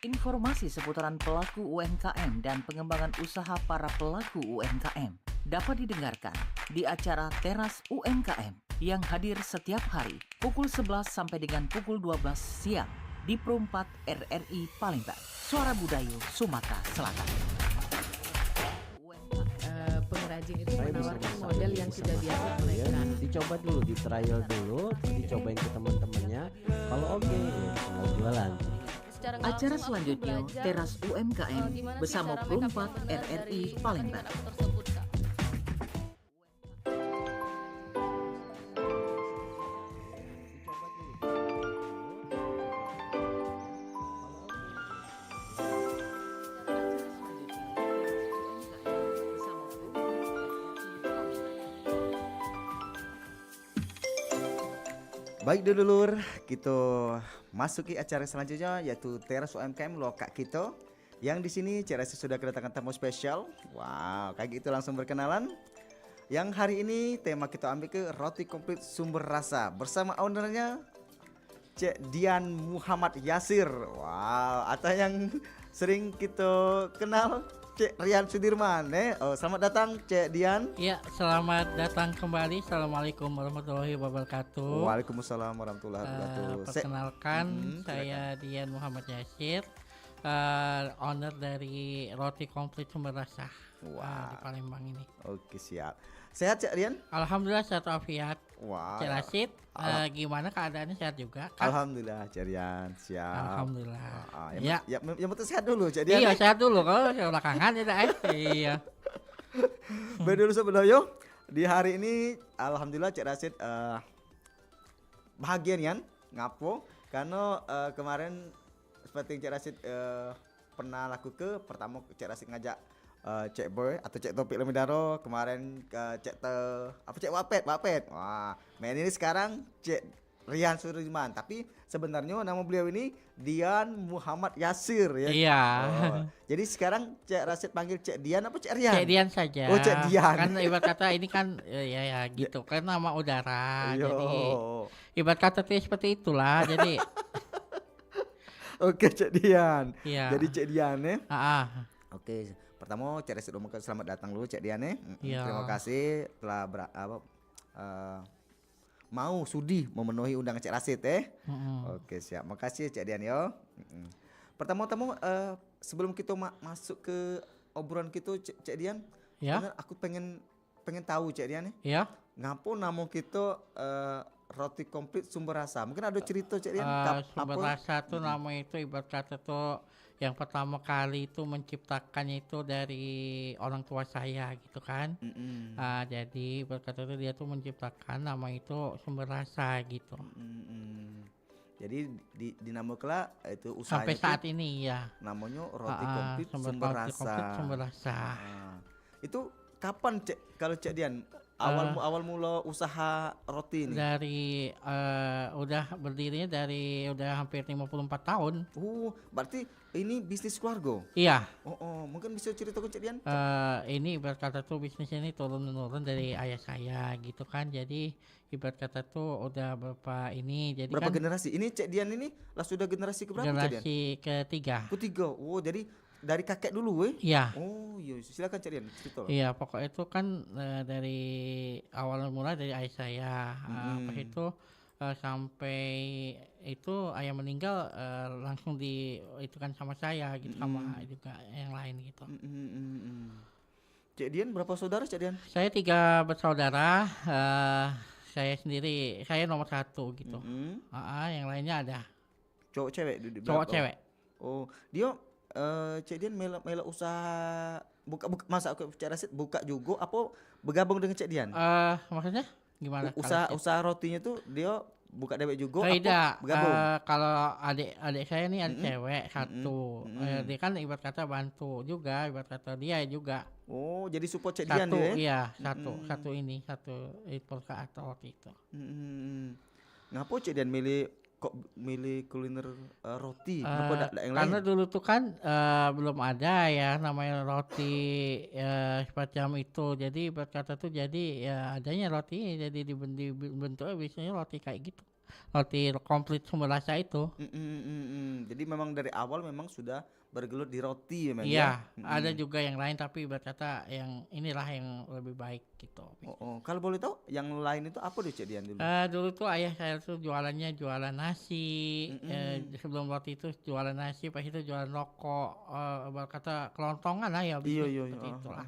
Informasi seputaran pelaku UMKM dan pengembangan usaha para pelaku UMKM dapat didengarkan di acara Teras UMKM yang hadir setiap hari pukul 11 sampai dengan pukul 12 siang di Perumpat RRI Palembang, Suara Budayu, Sumatera Selatan. Pengrajin itu menawarkan model yang sudah biasa mereka. Dicoba dulu, di trial dulu, dicobain ke teman-temannya. Kalau oke, tinggal jualan. Acara selanjutnya Teras UMKM bersama Perumpat RRI Palembang. Baik dulur, kita masuki acara selanjutnya yaitu Teras UMKM Lokak kita. Yang di sini Cerasi sudah kedatangan tamu spesial. Wow, kayak gitu langsung berkenalan. Yang hari ini tema kita ambil ke roti komplit sumber rasa bersama ownernya Cek Dian Muhammad Yasir. Wow, atau yang sering kita kenal Cek Rian Sudirman. Selamat datang Cek Dian. Ya, selamat datang kembali. Assalamualaikum warahmatullahi wabarakatuh. Waalaikumsalam warahmatullahi wabarakatuh. Perkenalkan, saya Dian Muhammad Yasir, owner dari Roti Komplit Sumber Rasa di Palembang ini. Oke, siap. Sehat Cek Rian? Alhamdulillah sehat walafiat. Wah. Cek Rashid, gimana keadaannya, sehat juga kan? Alhamdulillah Cek Rian, siap. Alhamdulillah. Yang penting sehat dulu Cek Rian. Iya, sehat dulu, kalau belakangan ya iya. Baik dulu sebenarnya di hari ini alhamdulillah Cek Rashid bahagia Rian, ngapo karena kemarin seperti Cek Rashid pernah laku ke pertama Cek Rashid ngajak Cek Boy atau Cek Topik Lemidaro, kemarin Cek Cek Wapet. Wah, main ini sekarang Cek Rian Sudirman, tapi sebenarnya nama beliau ini Dian Muhammad Yasir ya. Iya. Jadi sekarang Cek Rashid panggil Cek Dian apa Cek Rian? Cek Dian saja. Oh, Cek Dian. Kan ibarat kata ini kan ya gitu kan nama udara. Yo. Jadi ibarat kata tuh seperti itulah. Jadi Oke Cek Dian. Iya. Jadi Cek Dian ya. Oke. Pertama Cek Rashid ucapkan selamat datang dulu Cek Dian ya. Iya. Terima kasih telah mau sudi memenuhi undangan Cek Rashid Oke, siap. Makasih Cek Dian yo. Pertama-tama sebelum kita masuk ke obrolan kita Cek Dian, Ya. sebenarnya aku pengen tahu Cek Dian Ya. ngapo nama kita Roti Komplit Sumber Rasa. Mungkin ada cerita Cek Dian Sumber Rasa tuh nama itu ibarat kata tuh yang pertama kali itu menciptakannya itu dari orang tua saya gitu kan. Jadi ibarat kata tuh dia tuh menciptakan nama itu Sumber Rasa gitu. Jadi dinamakan itu usahanya Sampai saat ini ya. namanya Roti Komplit Sumber Roti Rasa. Komplit Sumber Rasa. Itu kapan kalau Cek Dian awal mula usaha roti ini? Dari udah berdirinya dari udah hampir 54 tahun. Berarti ini bisnis keluarga. Iya. Mungkin bisa ceritakan Cek Dian? Ini ibarat kata tuh bisnis ini turun-menurun dari ayah saya gitu kan. Jadi ibarat kata tuh udah berapa ini jadi Berapa kan generasi? Ini Cek Dian ini lah sudah generasi keberapa Cek Dian? generasi ketiga. Ketiga. Jadi dari kakek dulu Iya. Iya, silakan Cek Dian cerita. Iya, pokoknya itu kan dari awal mula dari ayah saya. Pas itu sampai itu ayah meninggal langsung itu kan sama saya gitu sama juga yang lain gitu. Cek Dian berapa saudara Cek Dian? Saya 3 bersaudara. Saya sendiri, saya nomor 1 gitu. Yang lainnya ada Cowok cewek? cowok cewek. Dia Cek Dian mela usaha buka masa aku Cek Rashid buka juga apa bergabung dengan Cek Dian? Maksudnya gimana? Usaha rotinya tuh dia buka dewek juga Tidak, apa bergabung? kalau adik saya nih ada cewek satu. Dia kan ibarat kata bantu juga, ibarat kata dia juga. Jadi support Cek Dian Satu, dia. iya, satu itu ke atau itu. Ngapa Cek Dian milih kuliner roti? Kenapa yang Karena lain? dulu tuh kan belum ada ya namanya roti semacam itu. Jadi ibarat kata tuh jadi ya adanya roti jadi dibentuknya biasanya roti kayak gitu. roti komplit sumber rasa itu. Jadi memang dari awal memang sudah bergelut di roti ya, Bang, Iya, ya? ada juga yang lain tapi ibarat kata yang inilah yang lebih baik gitu. Kalau boleh tahu yang lain itu apa deh Cek Dian dulu? Dulu tuh ayah saya tuh jualannya jualan nasi. Sebelum roti itu jualan nasi, pas itu jualan rokok. Ibarat kata kelontongan lah ya. Iya. Seperti itulah.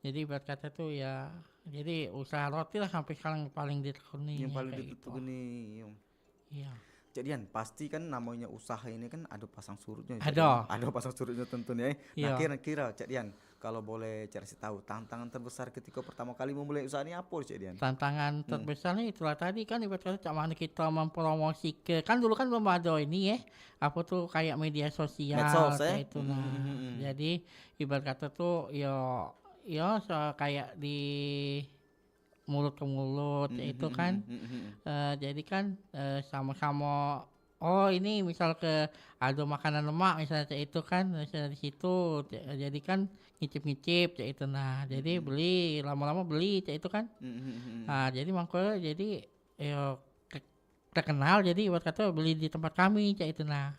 Jadi ibarat kata tuh ya, jadi usaha roti lah sampai sekarang paling ditekuni. Yang paling kayak ditekuni. Iya. Cek Dian, pasti kan namanya usaha ini kan ada pasang surutnya. Cek Ada. Dian. Ada pasang surutnya tentunya. Nah, Iya. kira-kira Cek Dian, kalau boleh kasih tahu tantangan terbesar ketika pertama kali memulai usaha ini apa Cek Dian? Tantangan terbesarnya itulah tadi kan ibarat kata cak mana kita mempromosikan, kan dulu kan belum ada ini ya, apa tuh kayak media sosial Medsos, kayak itu. Nah, jadi ibarat kata tuh kayak di mulut ke mulut itu kan. Jadi kan sama-sama ini misal ke ada makanan lemak misalnya kayak itu kan, misalnya di situ jadi kan ngicip-ngicip kayak itu. Nah, jadi beli lama-lama beli kayak itu kan. Nah, jadi makanya jadi terkenal, jadi ibarat kata beli di tempat kami kayak itu. Nah,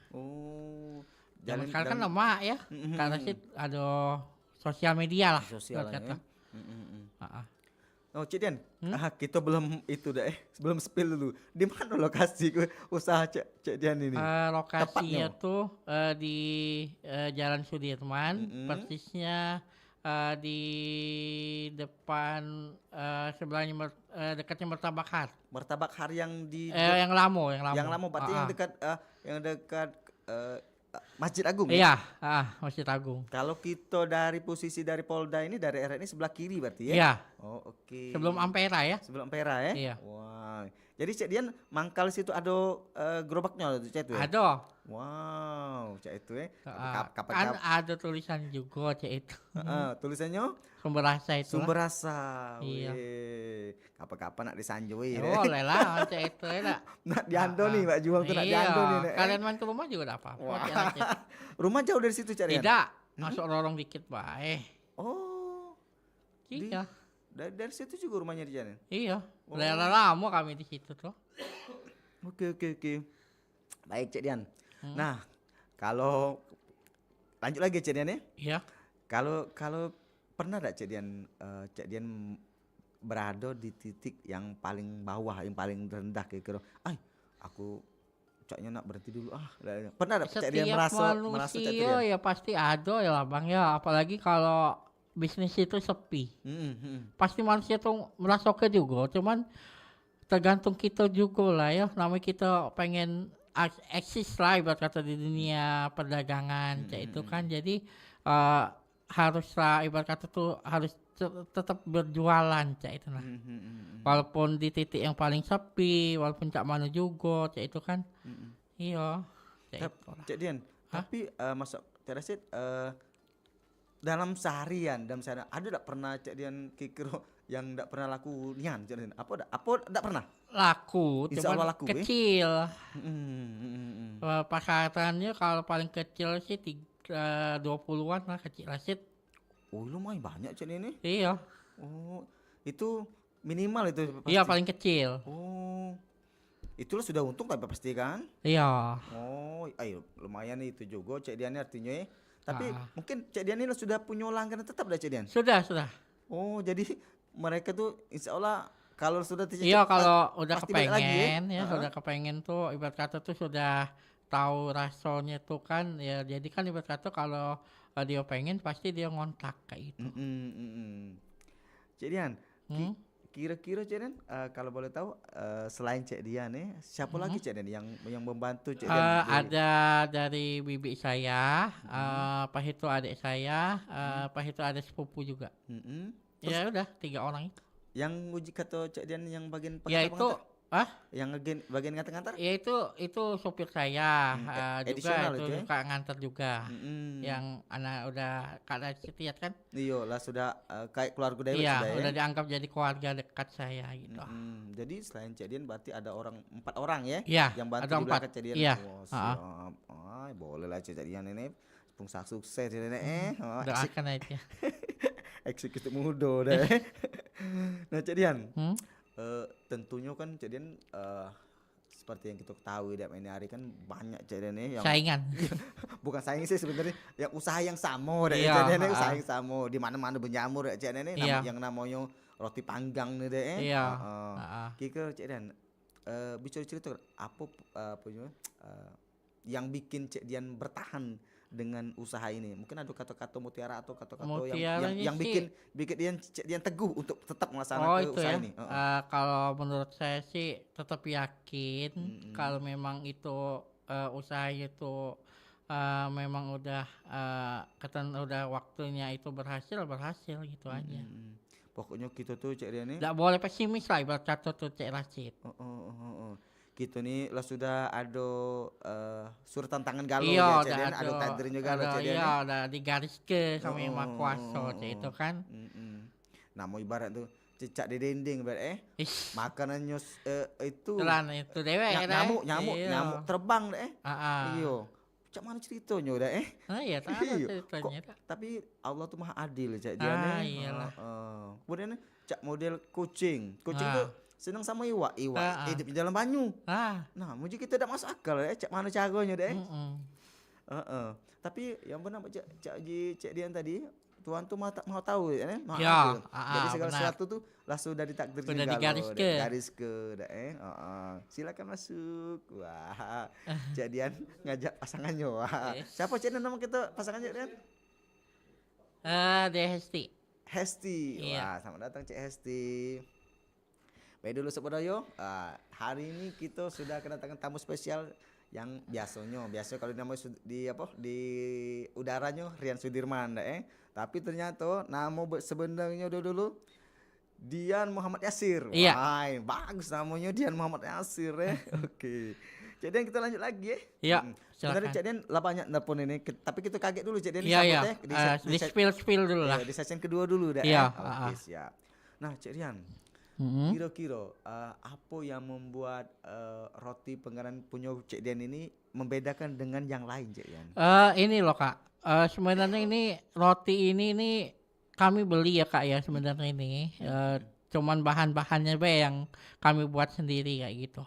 zaman sekarang kan lemak ya, karena sih ada sosial media lah sosial ibarat kata. Cik Dian, kita belum itu dah sebelum spill dulu. Di mana lokasi usaha Cik Dian ini? Lokasinya tuh di Jalan Sudirman, persisnya di depan sebelahnya dekatnya Martabak Har. Martabak Har yang di yang lama. Yang lama berarti yang dekat Masjid Agung. Iya, Masjid Agung. Kalau kita dari posisi dari Polda ini dari RNI sebelah kiri berarti ya? Iya. Oh, oke. Sebelum Ampera ya? Sebelum Ampera ya? Iya. Wah. Jadi Cik Dian mangkal situ ada gerobaknya Cik itu ya? Ada. Wow, Cik itu ya. Kan ada tulisan juga Cik itu. Tulisannya sumber rasa itu. Sumber rasa. Iya. Kapan-kapan nak disanjui. Boleh lah Cik itu ya. Nak diando nih, Mbak Juang tuh nak diando nih. Kalian main ke rumah juga enggak apa-apa. Rumah jauh dari situ Cik Dian? Tidak, masuk lorong dikit baik. Oh. Iya. Dari situ juga rumahnya di Jalan? Iya. Udah lama kami di situ tuh. Oke. Baik Cik Dian. Nah, kalau lanjut lagi Cik Dian ya? Iya. Kalau pernah enggak Cik Dian berada di titik yang paling bawah, yang paling rendah kira-kira. Aku caknya nak berhenti dulu. Pernah enggak Cik Dian merasa Cik Dian? Ya pasti ada ya lah Bang ya, apalagi kalau bisnis itu sepi. Pasti manusia tuh merasa oke juga, cuman tergantung kita juga lah ya. Namanya kita pengen eksis lah ibarat kata di dunia perdagangan kayak itu kan. Jadi haruslah ibarat kata tuh harus tetap berjualan kayak itu lah. Walaupun di titik yang paling sepi, walaupun cak mana juga kayak itu kan. Iya. Cik Dian, tapi masuk terasit dalam seharian ada enggak pernah Cik Dian kikiro yang enggak pernah laku nian Cik Dian? Apa enggak pernah? Laku, Insya Allah cuman laku, kecil. Pasarannya kalau paling kecil sih 20-an lah kecil asit. Oh, lumayan banyak Cik Dian ini. Iya. Oh, itu minimal itu pasti. Iya, paling kecil. Oh. Itulah sudah untung tapi pasti kan? Iya. Oh, ayo lumayan itu juga Cik Dian artinya ya. Tapi mungkin Cik Dian ini sudah punya langganan tetap dah Cik Dian? Sudah. Oh, jadi mereka tuh insya Allah kalau sudah iya, kalau udah pasti balik kepengen lagi, ya, sudah kepengen tuh ibarat kata tuh sudah tahu rasanya tuh kan ya, jadi kan ibarat kata kalau dia pengen pasti dia ngontak kayak itu. Cik Dian, kira-kira Cik Dian kalau boleh tahu selain Cik Dian nih siapa lagi Cik Dian yang membantu Cik Dian? Ada dari bibi saya, pas itu adik saya, pas itu ada sepupu juga. Ya udah 3 orang itu. Yang uji kata Cik Dian yang bagian Ya itu yang bagian ngantar-ngantar? Ya itu sopir saya, juga itu ya? suka nganter juga. Yang anak udah kada setiat kan? Iya lah sudah kayak keluarga Dewi iya, sudah ya. Udah dianggap jadi keluarga dekat saya gitu. Jadi selain Cik Dian berarti ada 4 orang ya? Iya, yang bantu ada di belakang Cik Dian. Iya. Siap. Boleh lah Cik Dian ini pengusaha sukses ini. Doakan aja. Eksekutif muda deh. Nah Cik Dian, tentunya kan Cik Dian seperti yang kita ketahui di ini hari kan banyak Cak Dian yang Saingan. bukan saing sih sebenarnya, yang usaha yang sama deh Iya, Cak Dian, usaha yang sama di mana-mana berjamur Cak Dian ini Iya. yang namanya roti panggang nih deh. Iya. Kira Cak Dian bicara cerita apa yang bikin Cak Dian bertahan dengan usaha ini, mungkin ada kata-kata mutiara atau kata-kata yang bikin Cak Dian teguh untuk tetap melaksanakan itu usaha ya. ini. Kalau menurut saya sih tetap yakin kalau memang itu usahanya itu memang udah udah waktunya itu berhasil gitu aja. Pokoknya kita tuh Cak Dian nih Nggak boleh pesimis lah ibarat kata tuh Cek Rashid. Kita nih lah sudah ada surat tantangan galau Iya, ya Cak Dian, ada takdirnya galau Cak Dian. Iya, udah digaris ke sama Yang Maha Kuasa Cek itu kan. Nah mau ibarat tuh cecak di dinding ibarat makanannya itu Telan itu dewek nyamuk terbang deh. Iya. Iyo. Cak mana ceritanya udah Iya, tahu ceritanya. tapi Allah tuh maha adil Cak Dian. Iyalah. Kemudian Cak model kucing tuh senang sama iwak hidup di dalam banyu. Nah, muji kita tidak masuk akal Cak mana caranya deh. Tapi yang benar Cak Dian tadi, Tuhan tuh mau tahu ya, maha adil. Jadi segala sesuatu tuh lah sudah ditakdirkan sudah digaris ke. Silakan masuk. Wah, Cak Dian ngajak pasangannya. Wah. Siapa Cak Dian nama kita pasangannya Dian? Hesti. Iya. Wah, selamat datang Cik Hesti. Baik dulu Sobat Doyo, hari ini kita sudah kedatangan tamu spesial yang biasanya kalau namanya di udaranya Rian Sudirman tapi ternyata nama sebenarnya dulu Dian Muhammad Yasir. Iya. Wah, bagus namanya Dian Muhammad Yasir Oke. Jadi kita lanjut lagi Iya. Sebenarnya Cak Dian lah banyak nelpon ini, tapi kita kaget dulu Cak Dian. Iya. Di spill dulu lah. Di session kedua dulu dah. Iya. Oke, siap. Nah Cak Dian, kira-kira apa yang membuat roti Penganan punya Cak Dian ini membedakan dengan yang lain Cak Dian? Ini loh Kak, sebenarnya ini roti ini kami beli ya Kak ya sebenarnya ini. Cuman bahan-bahannya yang kami buat sendiri kayak gitu.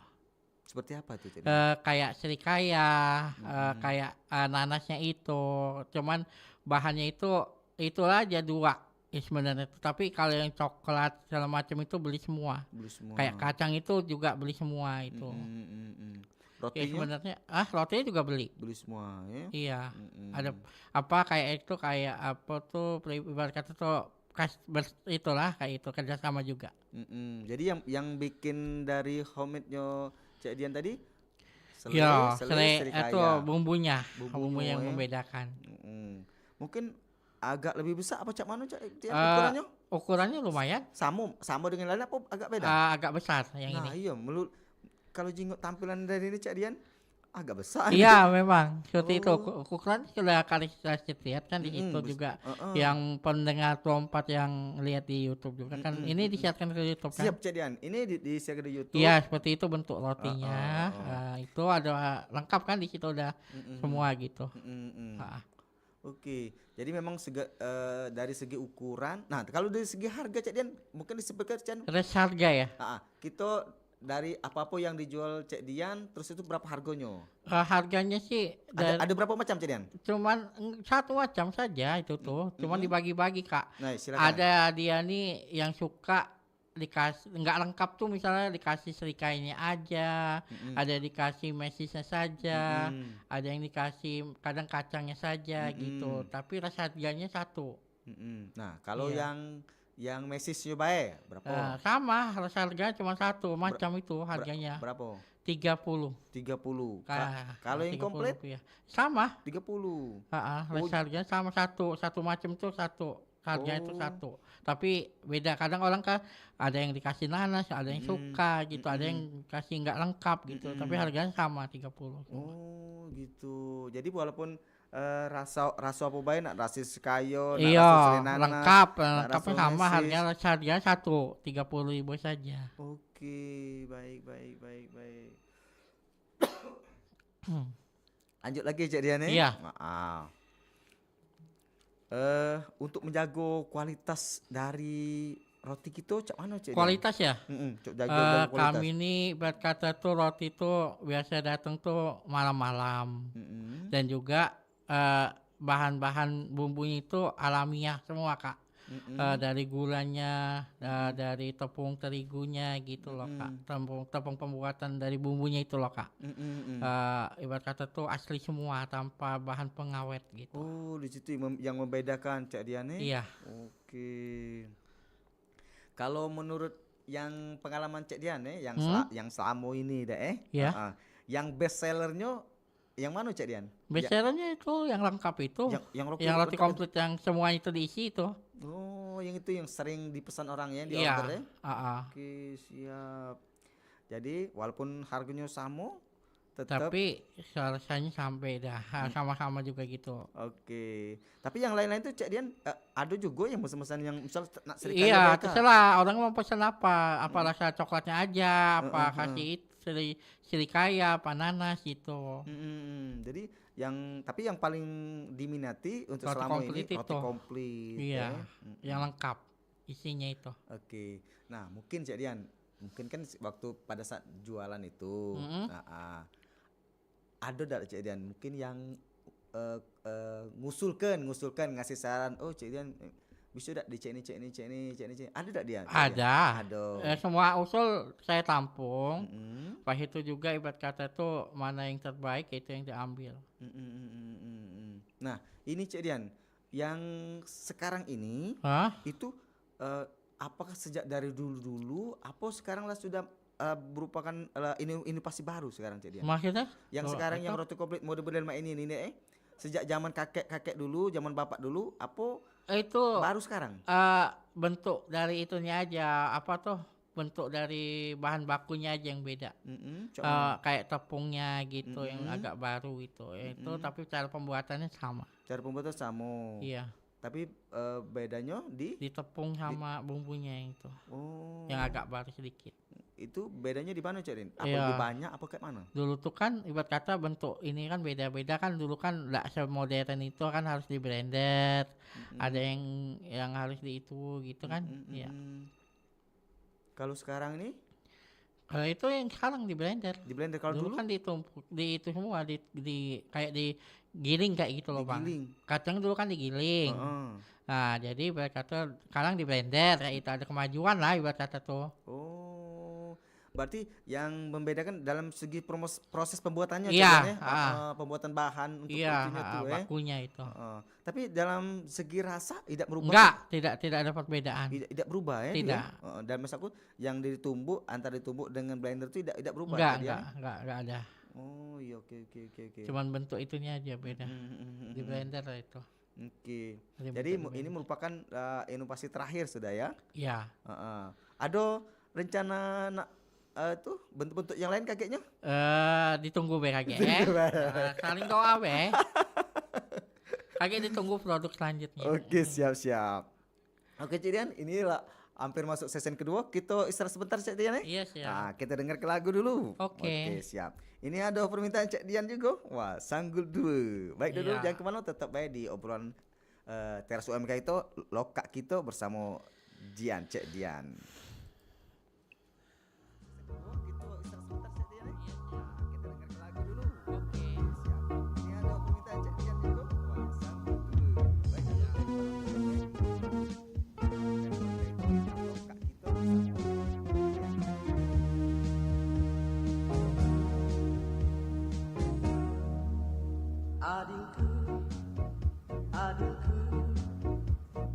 Seperti apa tuh Cak Dian? Kayak serikaya, kayak nanasnya itu. Cuman bahannya itulah aja 2. Ya sebenarnya, tapi kalau yang coklat segala macam itu beli semua. Kayak kacang itu juga beli semua itu. Rotinya? Ya sebenarnya, rotinya juga beli semua ya. Iya. Ada apa kayak itu kayak apa tuh ibarat kata tuh itulah kayak itu kerjasama juga. Jadi yang bikin dari homemade-nya Cak Dian tadi? Selai itu bumbunya yang membedakan. Mungkin agak lebih besar apa Cak mana Cak Dian ukurannya? Ukurannya lumayan. Sama dengan lain apa agak beda? Agak besar yang ini. Nah iya, kalau jenguk tampilan dari ini Cak Dian agak besar. Iya memang seperti itu. Ukuran sudah kali saya lihat kan di situ juga. Yang pendengar 24 yang lihat di YouTube juga kan ini disiarkan ke YouTube kan. Siap Cak Dian. Ini disiarkan di YouTube. Iya seperti itu bentuk rotinya. Itu ada lengkap kan di situ udah semua gitu. Oke, jadi memang dari segi ukuran. Nah, kalau dari segi harga Cak Dian mungkin disebutkan Cak. Terus harga ya? Kita dari apa-apa yang dijual Cak Dian, terus itu berapa harganya? Harganya sih ada berapa macam Cak Dian? Cuman satu macam saja itu tuh, cuman dibagi-bagi Kak. Nah, silakan. Ada dia nih yang suka dikasih nggak lengkap tuh misalnya dikasih serikainya aja, ada dikasih mesisnya saja, ada yang dikasih kadang kacangnya saja gitu, tapi rasa harganya satu. Nah kalau yang mesisnya baik berapa? Sama rasa harganya cuma satu macam itu harganya. Berapa? 30. Kalau yang komplit? Ya. Sama. 30. Rasa harganya sama satu macam tuh satu. Harganya itu satu, tapi beda. Kadang orang kan ada yang dikasih nanas, ada yang suka gitu, ada yang kasih nggak lengkap gitu, tapi harganya sama 30. Oh gitu. Jadi walaupun rasa apa baik nak rasa sekayo, iya lengkapnya sama, harganya satu 30.000 saja. Oke, baik. Lanjut lagi Cak Dian nih. Iya. Untuk menjaga kualitas dari roti kita cak mana Cik Dian? Kualitas ya. Cak jaga kualitas. Kami ini ibarat kata tuh roti tuh biasa datang tuh malam-malam. Dan juga bahan-bahan bumbunya itu alamiah semua Kak. Dari gulanya, dari tepung terigunya gitu loh Kak. Tepung pembuatan dari bumbunya itu loh Kak. Ibarat kata tuh asli semua tanpa bahan pengawet gitu. Oh, di situ yang membedakan Cak Dian nih. Iya. Oke. Kalau menurut yang pengalaman Cak Dian nih, yang selama ini Iya. yang best sellernya yang mana Cak Dian? Best sellernya itu yang lengkap itu. Yang roti komplit yang semuanya itu diisi itu. Oh, yang itu yang sering dipesan orang ya, di Iya. order ya? Oke, siap. Jadi walaupun harganya sama, tetap. tapi rasanya sampai dah sama-sama juga gitu. Oke. Tapi yang lain-lain tuh Cak Dian ada juga yang pesan-pesan yang misal nak serikaya Iya, mereka. terserah orang mau pesan apa rasa coklatnya aja, apa kasih sirikaya, apa nanas gitu. Jadi tapi yang paling diminati untuk Roti selama komplit ini roti itu. komplit. Iya, yang lengkap isinya itu. Oke. Nah, mungkin Cak Dian, mungkin kan waktu pada saat jualan itu, ada dak Cak Dian mungkin yang ngusulkan ngasih saran, oh Cak Dian bisa dak dicek ini. Ada dak dia? Ada. Ada. Semua usul saya tampung. Pas itu juga ibarat kata tuh mana yang terbaik itu yang diambil. Nah, ini Cak Dian, yang sekarang ini itu apakah sejak dari dulu apa sekarang lah sudah merupakan inovasi baru sekarang Cak Dian? Maksudnya? Yang sekarang yang roti komplit model-model ini sejak zaman kakek dulu, zaman bapak dulu, apa itu baru sekarang? Bentuk dari itunya aja, apa tuh? Bentuk dari bahan bakunya aja yang beda. Kayak tepungnya gitu yang agak baru itu. Itu tapi cara pembuatannya sama. Cara pembuatan sama. Iya. Tapi bedanya di tepung sama bumbunya yang itu. Oh. Yang agak baru sedikit. Itu bedanya di mana Cak Din? Apa Iya. lebih banyak apa kayak mana? Dulu tuh kan ibarat kata bentuk ini kan beda-beda kan, dulu kan enggak semodern itu kan harus di blender. Ada yang harus di itu gitu kan. Iya. Kalau sekarang ini? Kalau itu yang sekarang di blender. Di blender. Kalau dulu kan ditumpuk di itu semua di kayak digiling kayak gitu loh Bang. Kacang dulu kan digiling. Nah, jadi ibarat kata sekarang di blender kayak itu, ada kemajuan lah ibarat kata tuh. Oh. Berarti yang membedakan dalam segi proses pembuatannya iya, pembuatan bahan untuk bakunya itu. Tapi dalam segi rasa tidak berubah. Enggak, tidak ada perbedaan. Tidak berubah ya. Tidak. Dan maksudku yang antara ditumbuk dengan blender itu tidak berubah. Enggak ada. Oh, iya oke. Cuman bentuk itunya aja beda. Di blender lah itu. Oke. Jadi ini merupakan inovasi terakhir sudah ya? Iya. Ada rencana tuh bentuk-bentuk yang lain kakeknya? Ditunggu be kakek. Saling doa be. Kakek ditunggu produk selanjutnya. Oke, siap. Oke Cik Dian, inilah hampir masuk season kedua. Kita istirahat sebentar Cik Dian ya? Iya siap. Nah, kita dengar ke lagu dulu. Oke, siap. Ini ada permintaan Cik Dian juga. Wah, Sanggul 2. Baik dulu, jangan kemana, tetap baik di obrolan Teras UMK itu lokak kita bersama Cik Dian.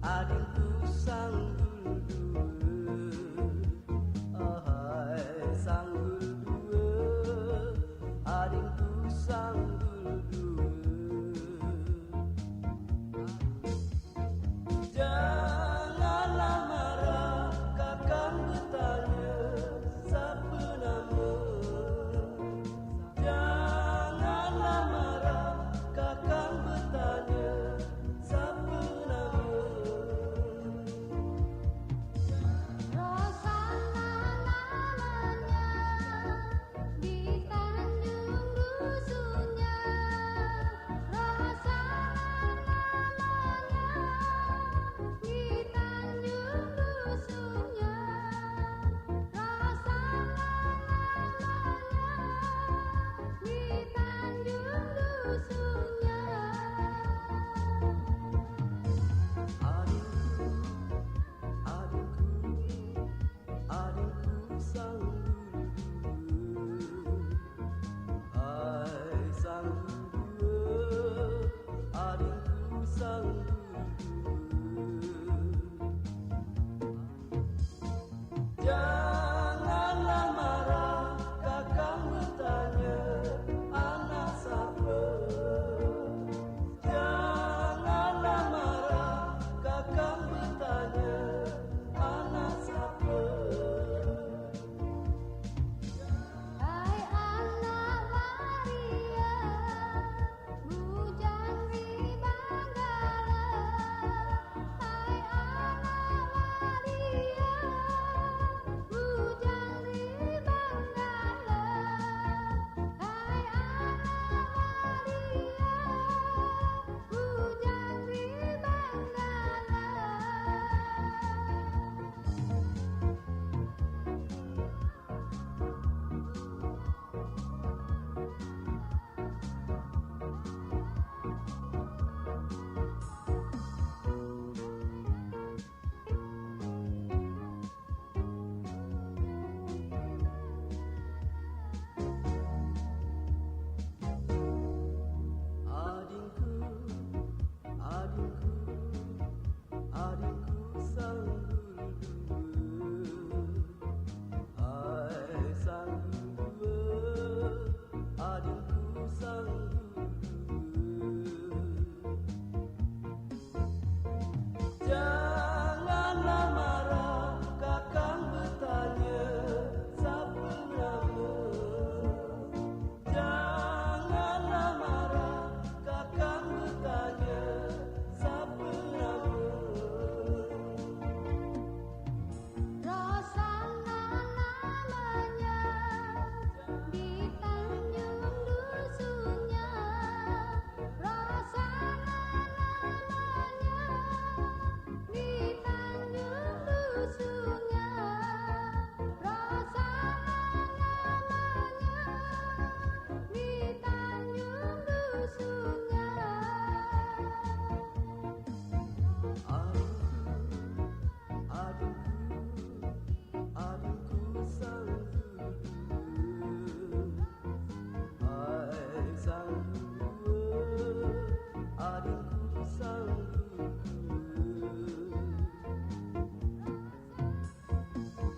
Adinku sanggul dua.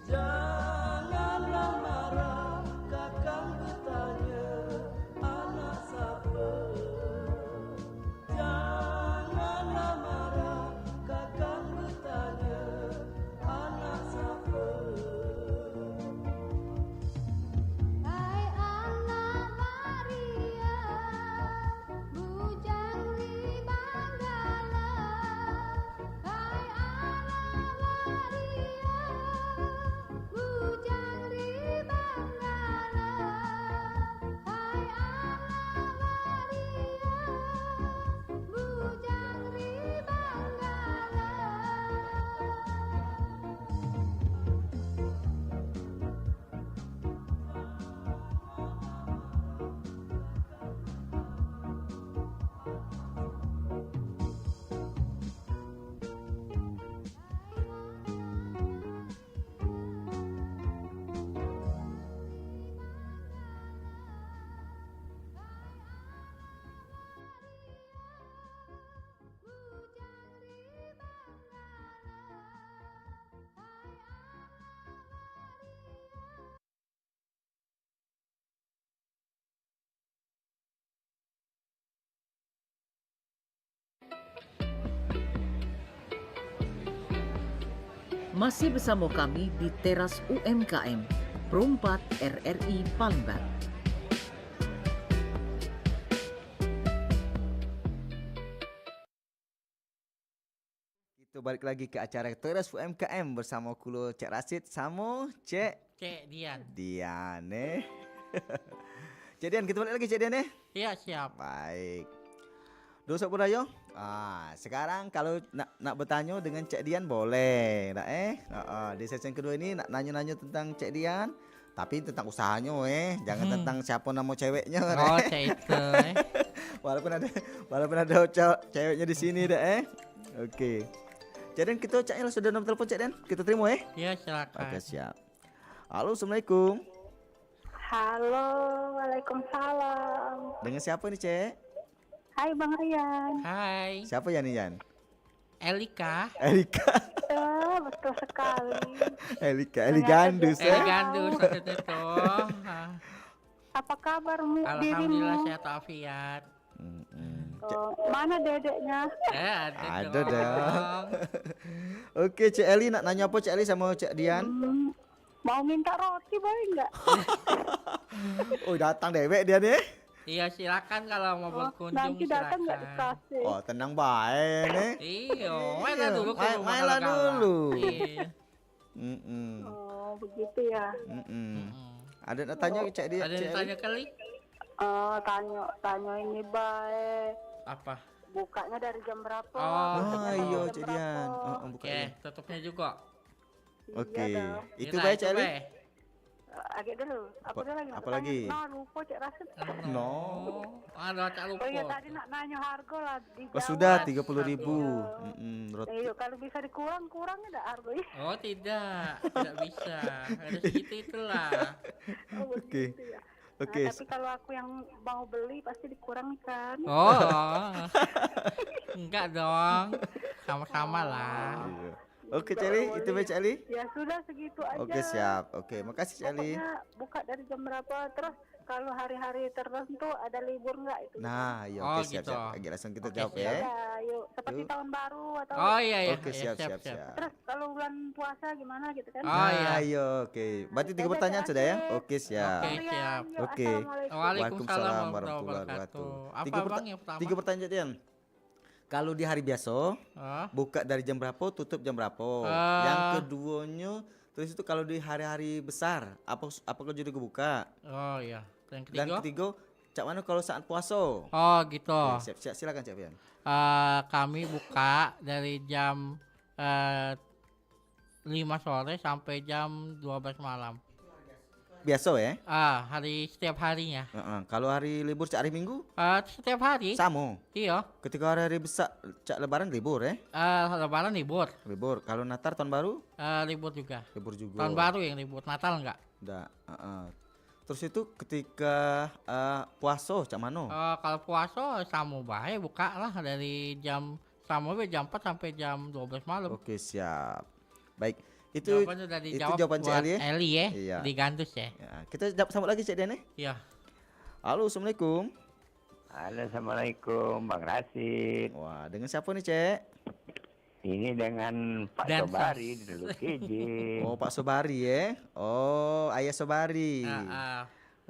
Janganlah marah, kakang bertanya, anak siapa? Janganlah marah, kakang bertanya, anak siapa? Hai anak Maria, bujang di Manggala. Hai anak Maria, bujang di Manggala. Hai anak Maria, bujang di Manggala. Masih bersama kami di teras UMKM, Perumpat RRI Palembang. Kita balik lagi ke acara teras UMKM bersama kulo Cek Rasid sama Cek Cek Dian. Dian Cek Dian, kita balik lagi Cek Dian Iya siap. Baik. Dosa Budayo. Sekarang kalau nak bertanya dengan Cek Dian boleh, tak di sesi kedua ini nak nanya-nanya tentang Cek Dian, tapi tentang usahanya jangan tentang siapa nama ceweknya. Oh Cek itu. walaupun ada ceweknya di sini dah Oke. Cek Dian, kita Caknya sudah nomor telepon Cek Dian. Kita terima Iya silakan. Oke, siap. Halo, Assalamualaikum. Halo, waalaikumsalam. Dengan siapa nih Cek? Hai Bang Rian. Hai. Siapa ya nih Yan? Elika. Elika. Betul sekali. Eli Gandus Eli Gandus waktu itu. Apa kabarmu Alhamdulillah dirimu? sehat afiat. Mana dedeknya? Ada dong. Oke, Cek Eli nak nanya apa Cek Eli sama Cek Dian? Mau minta roti boleh nggak? Oh, datang dewek dia nih. Iya silakan kalau mau berkunjung Nanti datang nggak silakan. dikasih. Oh, tenang baik nih. Iya, mainlah dulu ke rumah mainlah Galak-Galak. dulu. Iya. Oh begitu ya. Ada nak tanya ke Cek Dian? Ada yang tanya kali? Tanya ini baik. Apa? Bukanya dari jam berapa? Oh, Tutupnya dari Iya jam Cek Dian. berapa? Buka Oke, ya. tutupnya juga. Oke. Iya dah. Itu Nah, baik Cek Eli. Bay. Agak dulu. Apa dia lagi? apa lagi? Nah, lupa Cek Rasid. No. Ada tak lupa. Oh iya tadi nak nanya harga lah di Oh, Jawa. sudah Mas. 30.000. Iya kalau bisa dikurang enggak harganya? Oh tidak, tidak bisa. Ada segitu itulah. Oh, Oke. begitu ya. Oke. Nah, tapi kalau aku yang mau beli pasti dikurangi kan? Oh, enggak dong. Sama-sama lah. Iya. Oke, Cek Eli, itu baik Cek Eli. Ya sudah segitu aja. Oke, siap. Oke, makasih Cek Eli. Pokoknya buka dari jam berapa terus kalau hari-hari tertentu ada libur enggak itu? Nah, ya Oh, oke siap gitu. siap. Oke, langsung kita Oke, jawab siap. ya. Ya, yuk seperti Yuk. tahun baru atau Oh iya iya. Oke, iya, siap siap siap. terus kalau bulan puasa gimana gitu kan? Oh, iya. Ayo, oke. Berarti 3 pertanyaan sudah ya? Oke, siap. Oke. siap. Oke. Assalamualaikum. Waalaikumsalam warahmatullahi warahmatullahi wabarakatuh. wabarakatuh. Tiga Apa bang yang pertama? 3 pertanyaan Dian. Kalau di hari biasa, Oh, buka dari jam berapa, tutup jam berapa? Yang keduanya, terus itu kalau di hari-hari besar, apakah juga buka? oh iya. Yang Dan ketiga? ketiga, cak mana kalau saat puasa? Oh gitu. Oke, siap, silakan Cak Dian. Kami buka dari jam 5 sore sampai jam 12 malam. Biasa ya? Hari setiap harinya. Kalau hari libur cak hari Minggu, Setiap hari. sama. Iya. Ketika hari besar cak Lebaran libur ya? Lebaran libur. Libur. Kalau Natal tahun baru Libur juga. libur juga. Tahun baru yang libur. Natal enggak. Enggak. Terus itu ketika puasa cak mano? Kalau puasa sama bae buka lah dari jam sama we jam 4 sampai jam 12 malam. Oke, siap. Baik. Itu Jawabannya udah itu dijawab jawaban Cik buat Ali ya? Eli ya, Iya. di Gandus ya. Ya, kita sambut lagi Cik Dian ya. Iya. Halo, Assalamualaikum. Halo, Assalamualaikum Bang Rasid. Wah, dengan siapa nih, Cek? Ini dengan Pak Dan Sobari di Teluk Keje. Oh, Pak Sobari ya. Oh, Ayah Sobari.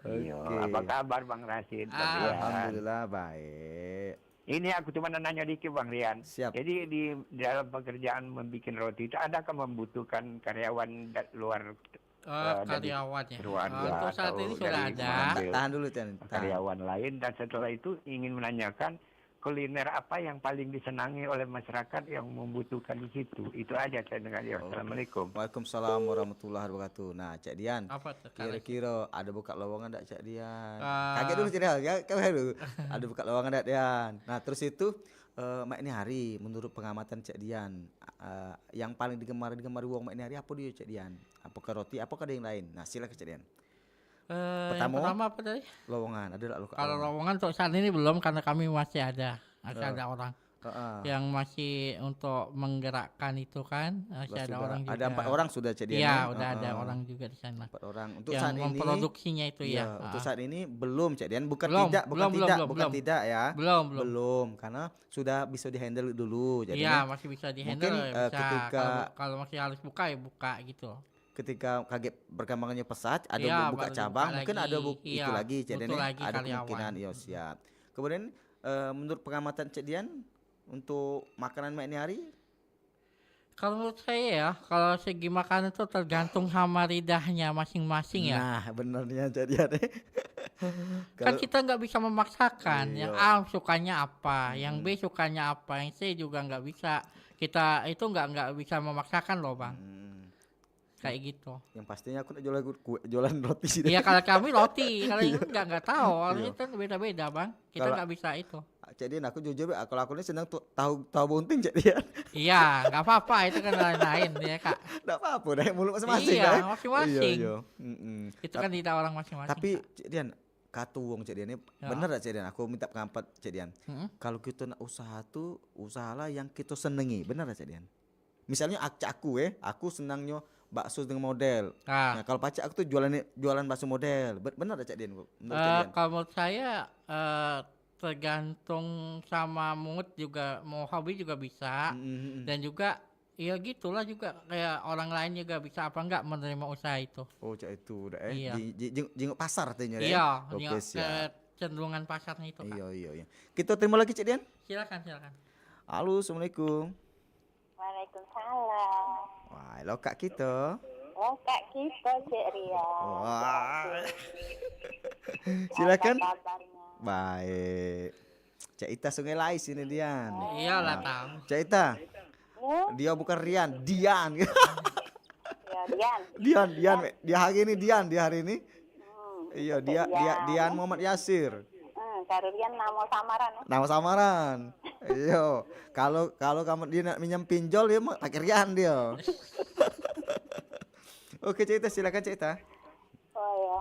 Iya, Oke. apa kabar Bang Rasid? Bang Rian? Alhamdulillah baik. Ini aku cuma nanya dikit Bang Rian. Siap. Jadi di dalam pekerjaan membuat roti itu adakah membutuhkan karyawan luar dari Karyawan ya. luar Untuk saat atau ini sudah dari ada. mengambil Tahan dulu, Tian. Tahan. karyawan lain, dan setelah itu ingin menanyakan kuliner apa yang paling disenangi oleh masyarakat yang membutuhkan di situ. Itu aja saya dengar ya. Assalamualaikum. Waalaikumsalam warahmatullahi wabarakatuh. Nah, Cak Dian. Apa tuh? Kira-kira ada buka lowongan enggak, Cak Dian? Ah. Kaget dulu Cak Dian. Kaget dulu. Ada buka lowongan enggak, Dian? Nah, terus itu Mak ini hari menurut pengamatan Cak Dian yang paling digemari wong Mak ini hari apa dia, Cak Dian? Apakah roti, apakah ada yang lain? Nah, silakan Cak Dian. Pertama apa tadi? Lowongan, ada enggak Kalau lowongan untuk saat ini belum, karena kami masih ada orang Heeh. yang masih untuk menggerakkan itu kan. Masih ada orang juga. Ada 4 orang sudah Cak Dian. Iya, ya? udah ada Heeh. orang juga di sana. 4 orang. Untuk Yang saat ini memproduksinya itu iya, ya. untuk saat ini belum Cak Dian, bukan Belum, tidak, belum, belum. tidak ya. Belum. Karena sudah bisa dihandle dulu. Jadi Iya, masih bisa dihandle. mungkin, Bisa. ketika- Kalau masih harus buka ya buka gitu. ketika kaget perkembangannya pesat, ada Iya, buka baru cabang, buka mungkin lagi. ada Iya, itu lagi Cak Dian butuh ya. lagi Ada karyawan. kemungkinan, iya siap. Kemudian menurut pengamatan Cak Dian untuk makanan Mak ini hari, Kalau menurut saya ya, kalau segi makanan itu tergantung sama lidahnya masing-masing ya. nah benernya Cak Dian ya. Kan Kalau- kita nggak bisa memaksakan. Iya. Yang A sukanya apa, yang B sukanya apa, yang C juga nggak bisa. Kita itu nggak bisa memaksakan loh bang. Kayak gitu. yang pastinya aku nak jualan roti sih. Iya kalau kami roti, kalau ini nggak tahu. Orang Iya. itu kan beda-beda bang. Kita Kalau- nggak bisa itu. Cak Dian, aku jujur kalau aku ini senang tahu bunting Cak Dian. Iya, nggak apa-apa itu kan lain-lain ya kak. Enggak apa-apa, dah mulut masing-masing Iya, dah. masing-masing. Iya, iya. Itu kan lidah orang masing-masing. Tapi Kak. Cik Dian, kata wong Cik Dian ini Ya. bener gak Cik Dian? Aku minta pendapat Cik Dian. Mm-mm. Kalau kita nak usaha tuh usahalah yang kita senengi, bener gak Cik Dian? Misalnya aku aku senangnya bakso dengan model. Nah, Nah, kalau pacar aku tuh jualan bakso model. Bener gak Cik Dian? Menurut Cik Dian? kalau menurut saya tergantung sama mood juga, mau hobi juga bisa. Dan juga ya gitulah juga kayak orang lain juga bisa apa enggak menerima usaha itu. Oh, Cak itu udah Iya. jenguk pasar artinya ya. Iya, Oke, nengok siap. kecenderungan pasarnya itu kak. Iya. Kita terima lagi Cik Dian. Silakan. Halo, Assalamualaikum. Waalaikumsalam. Wah, lo kak kita. Oh, Kak kita, Cik Ria. Wah. Silakan. Apa kabarnya? Baik. Cak Ita Sungai Lais ini Dian. Iyalah tahu. Cak Ita, Ya, dia bukan Rian, Dian. ya Dian. Dian. Dia hari ini Dian, dia hari ini. Iya, dia Dian Muhammad Yasir. Cari Dian nama samaran. Nama samaran. Iya. Kalau kamu dia nak minjem pinjol dia mau pakai Rian dia. Oke, Cak Ita, silakan Cak Ita. Oh ya,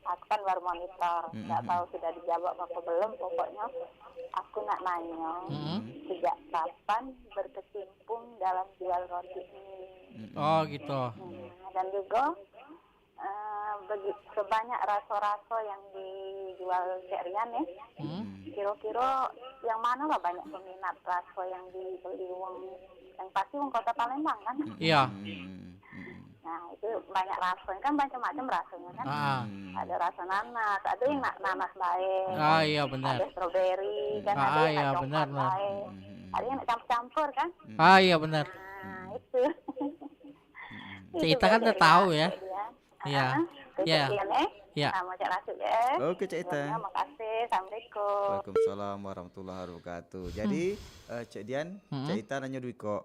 aku kan baru monitor, nggak tahu sudah dijawab apa belum. Pokoknya aku nak nanya, sejak kapan berkecimpung dalam jual roti ini? Oh gitu. Dan juga sebanyak raso-raso yang dijual Cik Rian ya. Kira-kira yang mana lah banyak peminat raso yang dibeli uang? Yang pasti uang Kota Palembang kan? Iya. Nah itu banyak rasanya kan, macam-macam rasanya kan. Ada rasa nanas, ada yang nanas baik, Ah iya benar. ada stroberi kan, ada yang iya, coklat benar. baik, ada yang campur-campur kan. Ah iya benar. Nah itu. Kita kan udah tahu ya. Iya. Iya. Iya. Sama Cak Rasul ya. Oke, Cak Ita. Terima kasih. Assalamualaikum. Waalaikumsalam warahmatullahi wabarakatuh. Jadi Cak Dian, Cak Ita nanya duit kok.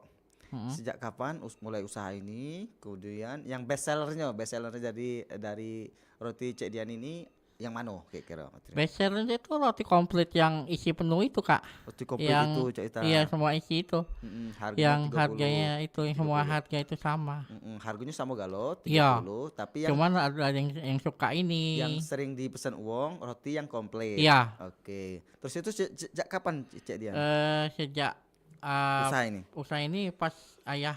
Sejak kapan mulai usaha ini? Kemudian yang best sellernya jadi dari roti Cak Dian ini yang mana kira-kira? Bestseller itu roti komplit yang isi penuh itu kak. Roti komplit Yang itu Cak Ita. iya semua isi itu. Yang 30, harganya itu semua 30. harga itu sama. Harganya sama galo 30, Iya. tapi yang Cuman ada yang suka ini. yang sering dipesan uang roti yang komplit. Iya. Oke. Terus itu sejak kapan Cak Dian? Sejak usaha ini pas ayah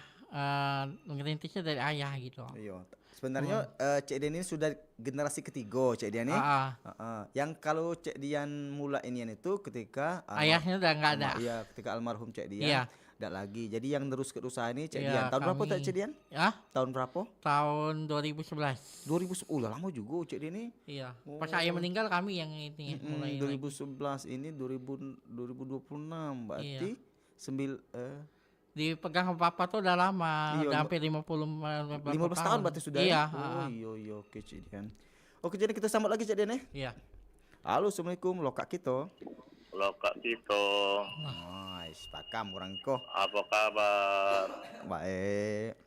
ngerintisnya dari ayah gitu. Iya. Sebenarnya Cek Dian ini sudah generasi ketiga Cek Dian nih. Yang kalau Cek Dian mulai ini itu ketika ayahnya udah nggak ada. Iya, ketika almarhum Cek Dian. Iya. Tidak lagi. Jadi yang terus ke usaha ini Cek Iya, Dian. Tahun berapa Cek Dian? Ya, Tahun berapa? tahun 2011. 2010. Lama juga Cek Dian ini. Iya. Pas ayah meninggal kami yang ini mulai. 2011 ini 2026 berarti dipegang sama papa tuh udah lama, Iya, udah hampir 50 tahun berarti sudah. Iya. Iya, oke Cek Dian. Oke, jadi kita sambut lagi Cek Dian ya. Iya. Halo, assalamualaikum, lokak kita. Lokak kita. Nice, pakam orang ko. Apa kabar? Baik.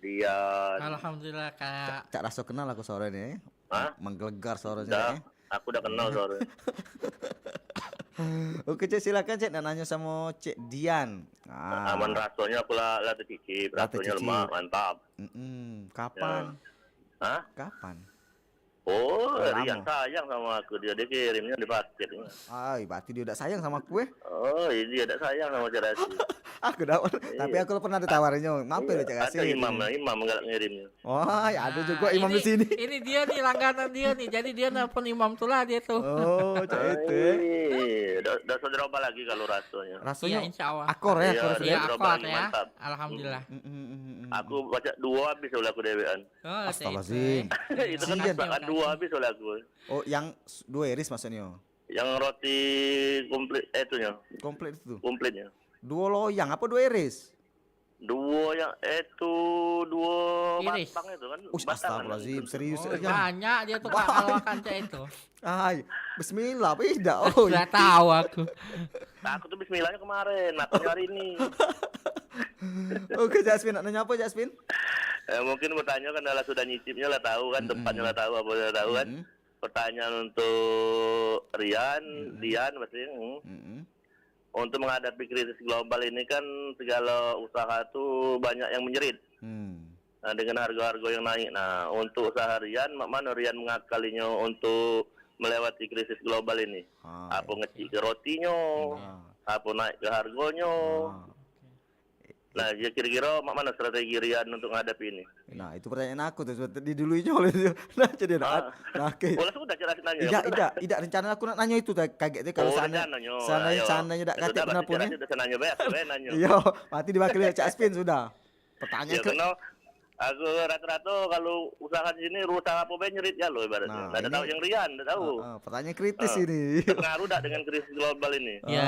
Dia. Alhamdulillah Kak. Cak rasa kenal aku sore ini. Hah? Menggelegar suaranya. Udah, aku udah kenal sore. Oke Cek, silakan Cek nanya sama Cek Dian. Aman rasanya aku lah cicip, rasanya lemah, mantap. Kapan? Hah? Kapan? Oh, Lama. Rian sayang sama aku, dia kirimnya di basket. Berarti dia udah sayang sama aku. Oh, dia udah sayang sama Cerasi. Aku dapat, tapi aku pernah ditawarinnya. Mampir Cek Ada kasih. imam nggak ngirimnya. Wah, ya ada juga imam di sini. Ini dia nih langganan dia nih. Jadi dia nelpon imam tuh lah dia tuh. Oh, Cek itu. Udah saudara apa lagi kalau rasanya? Rasanya Iya, insya Allah. akor ya, Iya, akor iya. Iya, Saudara akor lagi ya. mantap. Alhamdulillah. Aku baca 2 habis oleh aku dewean. Oh, Astagfirullahaladzim. Itu kan Sian. masakan 2 habis oleh aku. Oh, yang 2 iris maksudnya. Yang roti komplit itunya, Komplit itu. komplitnya. 2 loyang apa 2 iris? 2 yang itu 2 Iris. batang itu kan. Astagfirullahaladzim, serius Oh, ya. banyak dia tuh kalau kancah itu. Ay, bismillah, tidak. Oh, Sudah tahu aku. Nah, aku tuh bismillahnya kemarin, makannya hari ini. Oke, Jasmine, nak nanya apa Jasmine? Mungkin bertanya kan adalah sudah nyicipnya lah tahu kan, tempatnya lah tahu, apa lah tahu kan. Pertanyaan untuk Rian, Dian maksudnya. Untuk menghadapi krisis global ini kan segala usaha tuh banyak yang menjerit. Nah, dengan harga-harga yang naik. Nah, untuk usaha Rian, mana Rian mengakalinya untuk melewati krisis global ini? Apa ngecik ke rotinya? Apa naik ke harganya? Nah, ya kira-kira mana strategi Rian untuk menghadapi ini? Nah, itu pertanyaan aku tuh, diduluinya oleh dia. Nah, jadi Boleh sudah jelas nanya. Tidak rencana aku nak nanya itu kaget deh kalau seandainya tidak kate benar pun. Sudah nanya banyak, nanya. Iya, mati diwakili Cak Aspin sudah. Pertanyaan Ya kenal, aku rata-rata kalau usaha di sini usaha apa nyerit ya lo ibaratnya. Tidak tahu yang Rian, tidak tahu. Pertanyaan kritis ini. Terpengaruh tak dengan krisis global ini? Iya.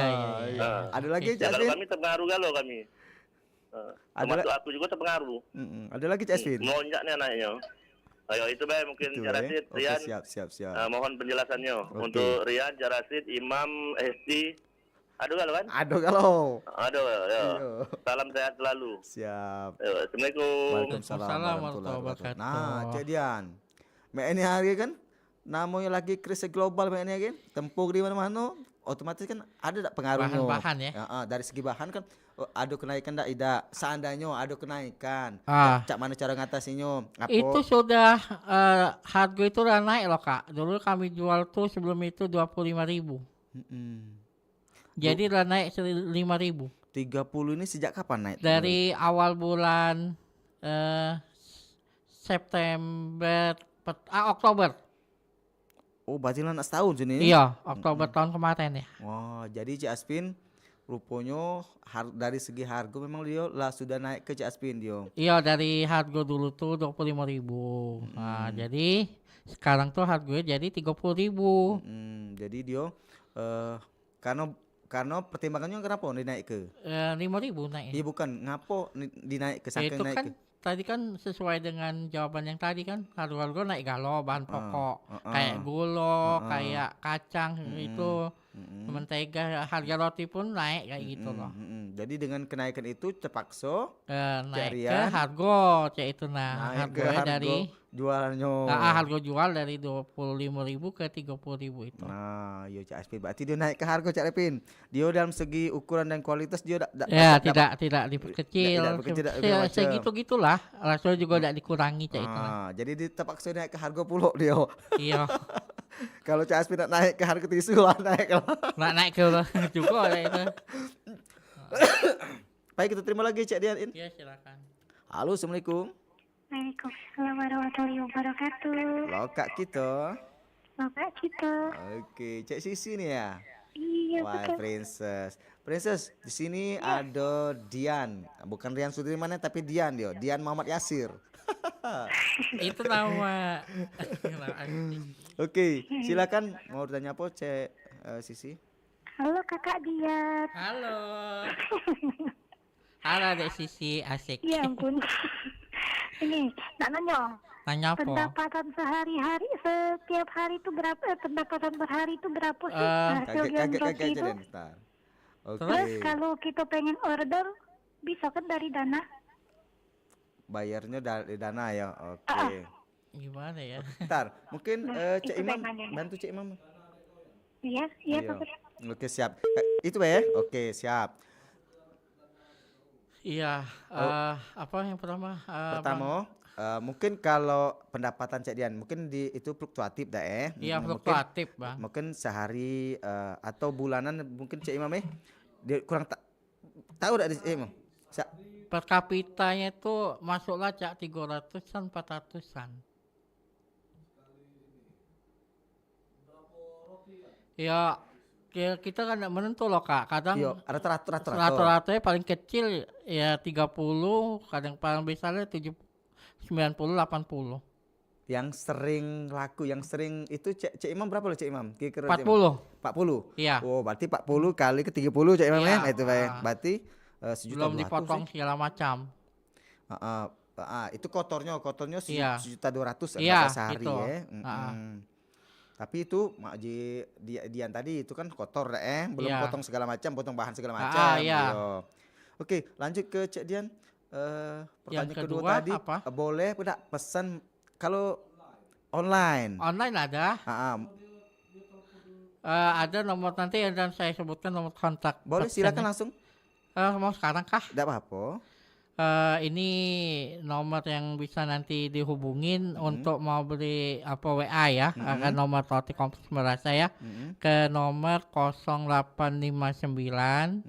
Ada lagi Cak Kalau Aspin? kami terpengaruh kalau kami. Termasuk aku juga terpengaruh. Ada lagi Cak Aspin? Melonjaknya naiknya. Ayo itu baik mungkin Jarasid, Oke, Rian. siap. Mohon penjelasannya untuk Rian, Jarasid, Imam, Hesti. Aduh kalau kan? Aduh kalau. Aduh, ya. Salam sehat selalu. Siap. Ayo, Assalamualaikum. Waalaikumsalam warahmatullahi wabarakatuh. Nah, Cak Dian. Mek ini hari kan namanya lagi krisis global mek ini kan. Tempur di mana-mana otomatis kan ada tak pengaruhnya. Bahan-bahan ya. Dari segi bahan kan ada kenaikan tak tidak. Seandainya ada kenaikan. Cak mana cara ngatasinya? Itu sudah harga itu udah naik loh Kak. Dulu kami jual tuh sebelum itu 25.000. Jadi udah naik 5.000. 30 ini sejak kapan naik? Dari awal bulan Oktober. Oh, berarti lah nak setahun sini. Iya, Oktober tahun kemarin ya. Wah, jadi Cik Aspin rupanya dari segi harga memang dia lah sudah naik ke Cik Aspin dia. Iya, dari harga dulu tuh 25.000. Nah, jadi sekarang tuh harganya jadi 30.000. Jadi dia karena pertimbangannya kenapa dinaik ke? 5.000 naik. Iya bukan, ngapo dinaik ke saking Itu naik kan ke? tadi kan sesuai dengan jawaban yang tadi kan harga naik galau bahan pokok kayak gula, kayak kacang itu mentega, harga roti pun naik kayak gitu loh. Jadi dengan kenaikan itu terpaksa naik ke Rian harga cek itu naik ke harganya harga dari jualannya. harga jual dari 25.000 ke 30.000 itu. Nah, yo Cak Aspin berarti dia naik ke harga Cak Aspin. Dia dalam segi ukuran dan kualitas dia tidak diperkecil. Segitu-gitulah. Rasanya juga tidak dikurangi cek itu. Jadi dia terpaksa naik ke harga pulok dia. Iya. Kalau Cak Aspin nak naik ke harga tisu lah naik lah. Naik ke juga itu. Baik, kita terima lagi Cek Dian. Iya, silakan. Halo, Assalamualaikum. Waalaikumsalam warahmatullahi wabarakatuh. Lo Kak Kito. Bapak kita. Oke, Cek Sisi nih ya. Iya Wah, betul. Princess, di sini ada Dian. Bukan Rian Sudirman tapi Dian dia. Dian Muhammad Yasir. Itu nama. Oke, silakan mau tanya apa Cek Sisi? Halo kakak Dian. Halo. Halo Dek Sisi, asik. Ya ampun. Ini nak nanya. Nanya apa? Pendapatan sehari-hari setiap hari itu berapa? Pendapatan per hari itu berapa sih? Hasil Kaget itu. Dian, bentar. Oke. Terus kalau kita pengen order bisa kan dari Dana? Bayarnya dari Dana ya. Oke. Gimana ya? Bentar, mungkin Cek itu Imam pengennya. bantu Cek Imam. Iya, iya Pak. Oke, siap. Itu ya? Oke, siap. Iya, apa yang pertama? Pertama, mungkin kalau pendapatan Cek Dian mungkin itu fluktuatif dah Iya, Mungkin- fluktuatif, Bang. Mungkin sehari atau bulanan mungkin Cek Imam dia kurang tahu dak Cek Imam. Per kapitanya itu masuklah Cak 300-an 400-an. Ya, kita kan nggak menentu loh Kak. Kadang Iya, ada teratur. rata-ratanya paling kecil ya 30, kadang paling besarnya 70, 90, 80. Yang sering laku, yang sering itu Cek Imam berapa loh Cek Imam? Kira-kira Cek Imam? 40. 40. Iya. Oh, berarti 40 kali ke 30 Cek Imam Iya. ya. Itu Pak. Berarti sejuta Belum dipotong segala macam. itu kotornya Iya. 1.200.000 Iya, sehari gitu. ya. Tapi itu Mak Ji Dian tadi itu kan kotor belum Iya. potong segala macam, potong bahan segala macam. iya. Iya. Oke, lanjut ke Cek Dian. Pertanyaan Yang kedua kedua tadi apa? boleh tidak pesan kalau online? Online ada. Ada nomor nanti yang dan saya sebutkan nomor kontak. Boleh, silakan langsung. Mau sekarang kah? Tidak apa-apa. Ini nomor yang bisa nanti dihubungin untuk mau beli apa WA ya, akan nomor roti kompleks merasa ya, ke nomor 0859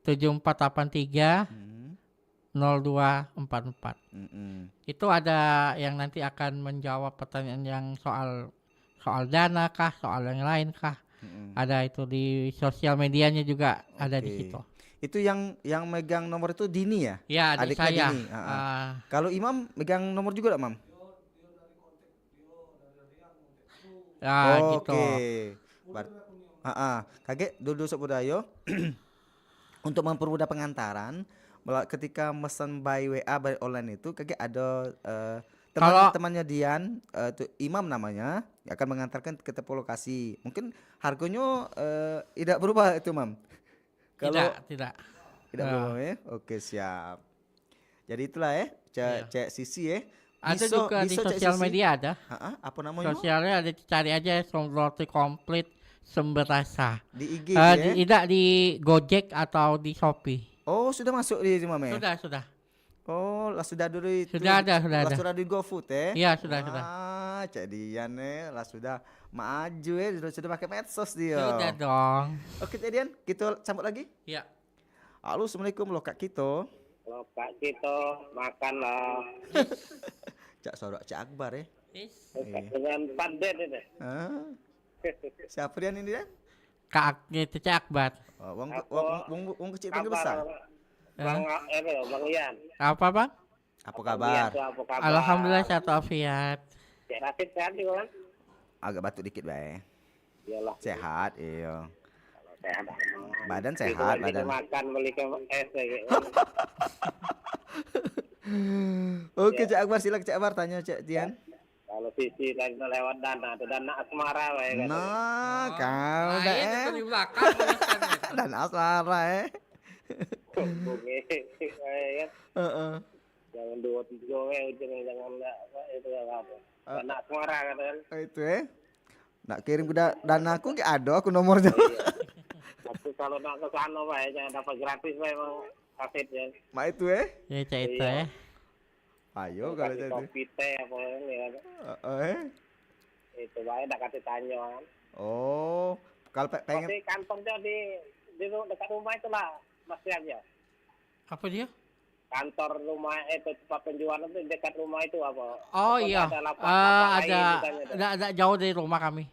7483 0244. Itu ada yang nanti akan menjawab pertanyaan yang soal dana kah, soal yang lain kah. Ada itu di sosial medianya juga ada di situ. Itu yang megang nomor itu Dini ya? Ya, adik Adiknya saya. Dini. Kalau Imam megang nomor juga enggak, Mam? Ya, gitu. Oke. Kaget dulu budaya untuk mempermudah pengantaran ketika mesen by WA by online itu kaget ada teman-temannya Dian itu Imam namanya akan mengantarkan ke tiap lokasi. Mungkin harganya tidak berubah itu, Mam. Tidak. Tidak berubah ya. Oke, siap. Jadi itulah Cek Sisi Ada juga di sosial media ada. Apa namanya? Sosialnya ada, cari aja roti komplit sumber rasa. Di IG Tidak di Gojek atau di Shopee. Oh, sudah masuk di Mam ya? Sudah. Oh, lah sudah dulu itu. Sudah ada. Sudah di GoFood Iya, sudah. Cek Dian lah sudah maju sudah pakai medsos dia. Sudah dong. Oke, Cek Dian, kita sambut lagi. Iya. Halo, Assalamualaikum lo Kak Kito. Kalau Kak Kito makanlah. Cak Sorok Cak Akbar ya. Dengan padet ini. Siapa Dian ini Dian? Kak itu Cak Akbar. Wong kecil panggil besar. Bang Ian. Apa Bang? Apa kabar? Alhamdulillah sehat walafiat. Cek Rasid sehat juga kan? Agak batuk dikit bae. Iyalah. Sehat, iya. Sehat. Badan sehat, badan. Makan beli ke es gitu. Oke, Cak Akbar, silakan Cak Akbar tanya Cak Dian. Kalau Sisi lagi lewat Dana, itu Dana Asmara kan. Nah, kau dah itu di belakang. Dan asmara Jangan dua tiga jangan itu apa. Dana Asmara kan. Itu nak kirim ke Dana aku nggak ada aku nomornya. Tapi kalau nak ke sana jangan dapat gratis memang kasetnya. Mak itu Ya Cak itu ya. Ayo kalau jadi. Kopi teh apa ini kan. Itu bae nak kasih tanya kan. Oh, kalau pengen Pasti kantongnya di dekat rumah itu lah. masih aja. Apa dia? Kantor rumah tempat penjualan itu dekat rumah itu apa? Oh Apa iya, ada lapak lain ada misalnya, tidak jauh dari rumah kami.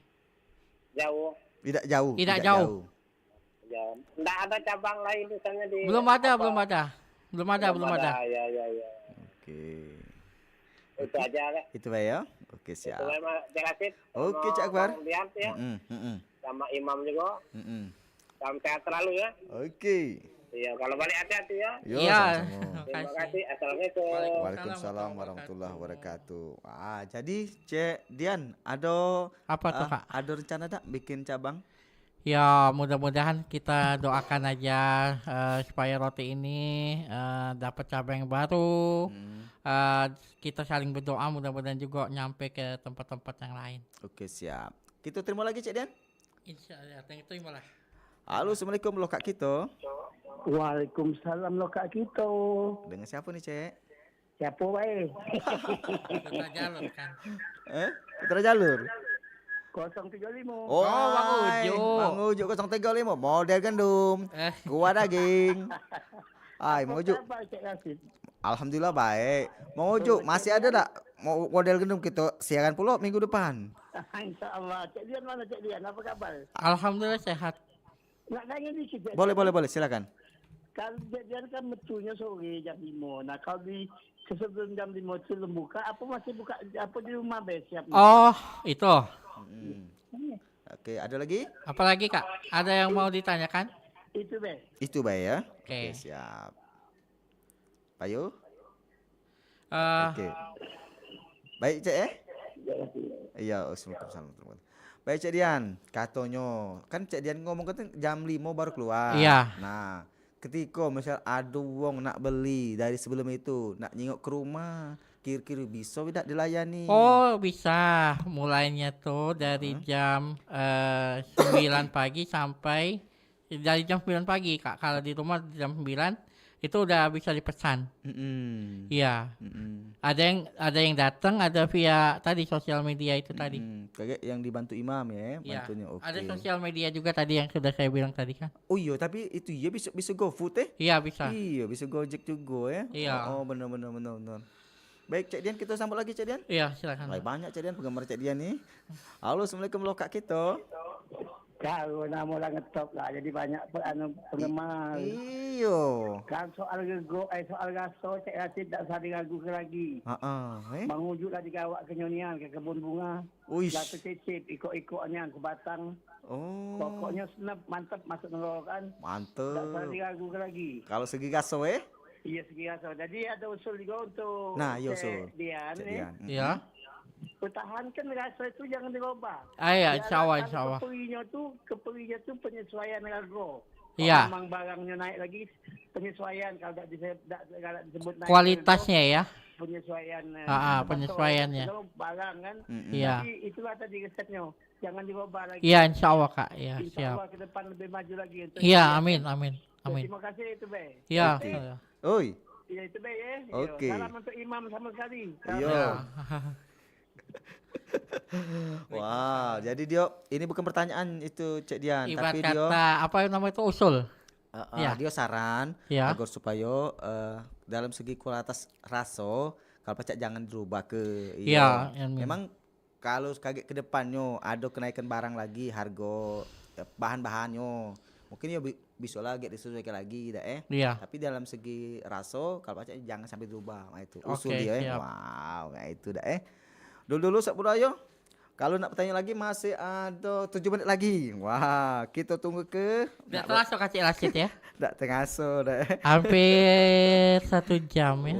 jauh. Tidak jauh. Tidak jauh. Jauh. Nggak ada cabang lain misalnya di Belum ada, apa? belum ada. Belum ada. Ya. Oke. Itu aja kan. Itu Pak ya. Oke, siap. Itu memang jelasin. Oke, Cak Akbar. Kemudian ya. Sama imam juga. Salam sehat selalu ya. Oke. Iya, kalau balik hati-hati ya. Yo, Iya. sama-sama. Terima kasih. Assalamualaikum. Waalaikumsalam warahmatullahi wabarakatuh. Jadi Cek Dian, ada Apa tuh, Kak? ada rencana tak bikin cabang? Ya mudah-mudahan kita doakan aja supaya roti ini dapat cabang yang baru. Kita saling berdoa mudah-mudahan juga nyampe ke tempat-tempat yang lain. Oke, siap. Kita terima lagi Cek Dian. Insyaallah, terima lah. Halo, assalamualaikum lo Kak Kito. Waalaikumsalam lo Kak Kito. Dengan siapa nih Cek? Siapa wae? Putra jalur kan. Putra jalur. 035. Oh, Bang Ujo. Bang Ujo 035 model gandum. Kuah daging. Mau Ujo. Apa Cik Rasid? Alhamdulillah baik. Mau Ujo, masih ada tak mau model gandum kita siaran pula minggu depan? Insyaallah. Cik Dian mana Cik Dian? Apa kabar? Alhamdulillah sehat. Nak nanya dikit. Cik Boleh, Dian. silakan. Kalau Cik Dian kan metunya sore jam 5. Nah, kalau di sebelum jam 5 itu belum buka, apa masih buka apa di rumah siap? Oh, itu. Oke, ada lagi? Apalagi Kak? Ada yang mau ditanyakan? Itu Baik ya. Oke. Siap. Payo? Eh, Oke. Baik Cek ya? Iya, assalamualaikum. Baik Cek Dian, katanya kan Cek Dian ngomong kan jam 5 baru keluar. Iya. Nah, ketika misal ada wong nak beli dari sebelum itu, nak nyingok ke rumah, kira-kira bisa tidak dilayani? Oh bisa, mulainya tuh dari jam 9 pagi sampai dari jam 9 pagi Kak. Kalau di rumah jam 9 itu udah bisa dipesan. Iya. Ada yang datang, ada via tadi sosial media itu tadi. Kayak yang dibantu imam ya, Iya. bantunya. Oke. Ada sosial media juga tadi yang sudah saya bilang tadi kan. Oh iya, tapi itu ya bisa GoFood Iya bisa. Iya, bisa Gojek juga ya. Iya. Oh, benar. Baik Cek Dian, kita sambut lagi Cek Dian. Iya, silakan. Banyak Cek Dian, penggemar Cek Dian nih. Halo, assalamualaikum lo Kak kita. Kalau nama lah ngetop lah, jadi banyak penggemar. Iyo. Kan soal raso Cik Rasid tak usah diragukan lagi. Bang Ujuk lah dikawak ke Nyonian, ke kebun bunga. Latu cicip, ikut-ikutnya ke Batang. Oh. Pokoknya senap, mantap masuk neraka kan. Mantap. Tak usah diragukan lagi. Kalau segi gaso Iya segi raso. Jadi ada usul juga untuk usul. Dian. Iya. Pertahankan rasa itu jangan dirubah. Iya, insyaallah. Keperinya tu penyesuaian harga. Iya. Memang barangnya naik lagi, penyesuaian kalau tak disebut naik. Kualitasnya ya. Penyesuaian. Penyesuaiannya. Barang kan. Iya. Jadi itulah tadi resepnya. Jangan dirubah lagi. Iya, insyaallah Kak. Iya, siap. Insyaallah ke depan lebih maju lagi. Iya, amin. Terima kasih itu Be. Iya. Oi. Iya itu Be ya. Oke. Salam untuk imam sama sekali. Iya. Wow, jadi dia ini bukan pertanyaan itu Cek Dian, Ibarat tapi kata dia apa yang namanya itu usul. Dia saran agar supaya dalam segi kualitas raso kalau pacak jangan dirubah ke memang kalau kaget ke depannya ada kenaikan barang lagi harga bahan-bahannya mungkin ya bisa lagi disesuaikan lagi tapi dalam segi raso kalau pacak jangan sampai dirubah. Nah, itu usul dia wow, nah itu dulu Sak Budaya. Kalau nak bertanya lagi masih ada 7 menit lagi. Wah, kita tunggu ke Tidak terasa Kak Cik Rasid ya. Tidak terasa dah. Hampir 1 jam ya.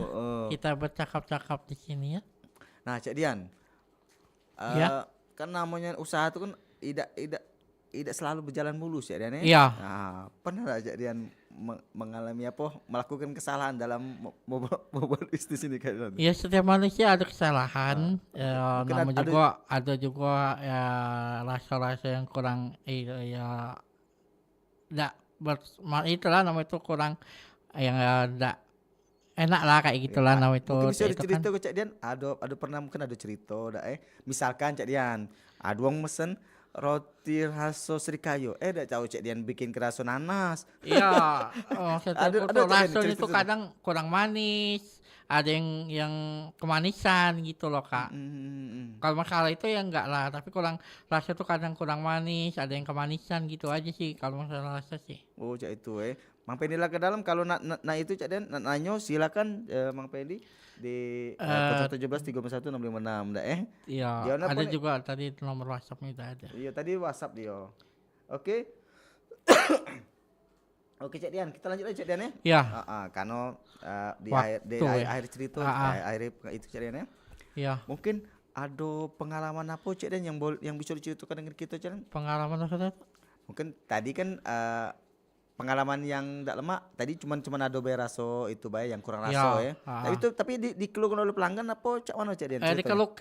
Kita bercakap-cakap di sini ya. Nah, Cik Dian. Kan namanya usaha itu kan tidak selalu berjalan mulus ya Dian ya. Iya. Nah, pernah tak Cik Dian mengalami melakukan kesalahan dalam membuat bisnis ini kan? Ya setiap manusia ada kesalahan. Ada juga ya rasa-rasa yang kurang itulah nama itu kurang yang enggak enak lah kayak gitulah nama itu. Mungkin bisa cerita ke Cak Dian, ada pernah mungkin ada cerita misalkan Cak Dian, ada wong mesen roti raso Srikayo. Dak tahu Cek Dian bikin ke raso nanas. Iya, Ada raso cerita itu kadang kurang manis, ada yang kemanisan gitu loh Kak. Kalau masalah itu ya enggak lah, tapi rasa itu kadang kurang manis, ada yang kemanisan gitu aja sih kalau masalah rasa sih. Oh Cak itu Mang Pendi lah ke dalam kalau nak itu Cak Dian nanyo silakan Mang Pendi di 017 351 656 dah Iya, ada juga tadi nomor WhatsApp-nya itu ada. Iya, tadi WhatsApp dia. Oke. Oke Cak Dian, kita lanjut aja Cak Dian ya. Iya. Karena di ya. akhir cerita akhir itu Cak Dian ya. Iya. Mungkin ada pengalaman apa Cak Dian yang bisa diceritakan dengan kita Cak Dian? Pengalaman apa? Mungkin tadi kan pengalaman yang tak lemak tadi cuman ada bayar raso itu bayar yang kurang raso ya. Tapi dikeluhkan oleh pelanggan apa Cak mana Cak Dian? Dikeluh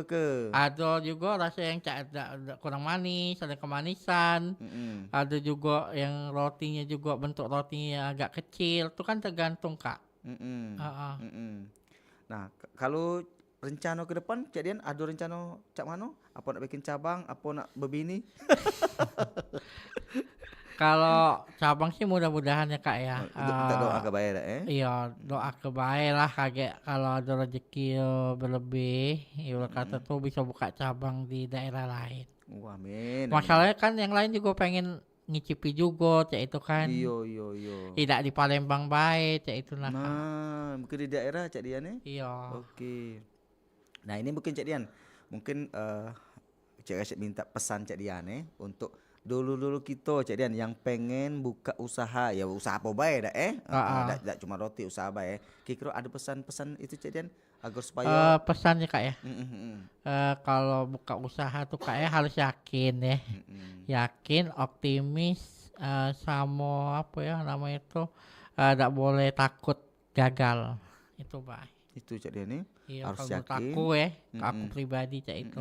ke. Ada juga rasa yang ada kurang manis, ada kemanisan. Ada juga yang rotinya juga bentuk rotinya agak kecil. Itu kan tergantung Kak. Nah, kalau rencana ke depan Cak Dian ada rencana Cak mana? Apa nak bikin cabang, apa nak berbini? Kalau cabang sih mudah-mudahan ya Kak ya. Doa kebaik Iya, doa kebaik lah kayak kalau ada rezeki berlebih, ibarat kata tuh bisa buka cabang di daerah lain. Wah, amin. Masalahnya kan yang lain juga pengen ngicipi juga Cak itu kan. Iya. Tidak di Palembang baik Cak itu nah. Mungkin di daerah Cak Dian ya? Iya. Oke. Nah, ini mungkin Cak Dian. Mungkin Cak Rashid minta pesan Cak Dian untuk dulu kita Cak Dian yang pengen buka usaha ya usaha apa baik dak cuma roti usaha baik. Kira-kira ada pesan-pesan itu Cak Dian agar supaya pesannya Kak ya. Kalau buka usaha tuh Kak ya harus yakin ya. Yakin, optimis sama apa ya namanya itu enggak boleh takut gagal. Itu baik. Itu Cak Dian Iya, harus yakin. Aku pribadi Cak itu.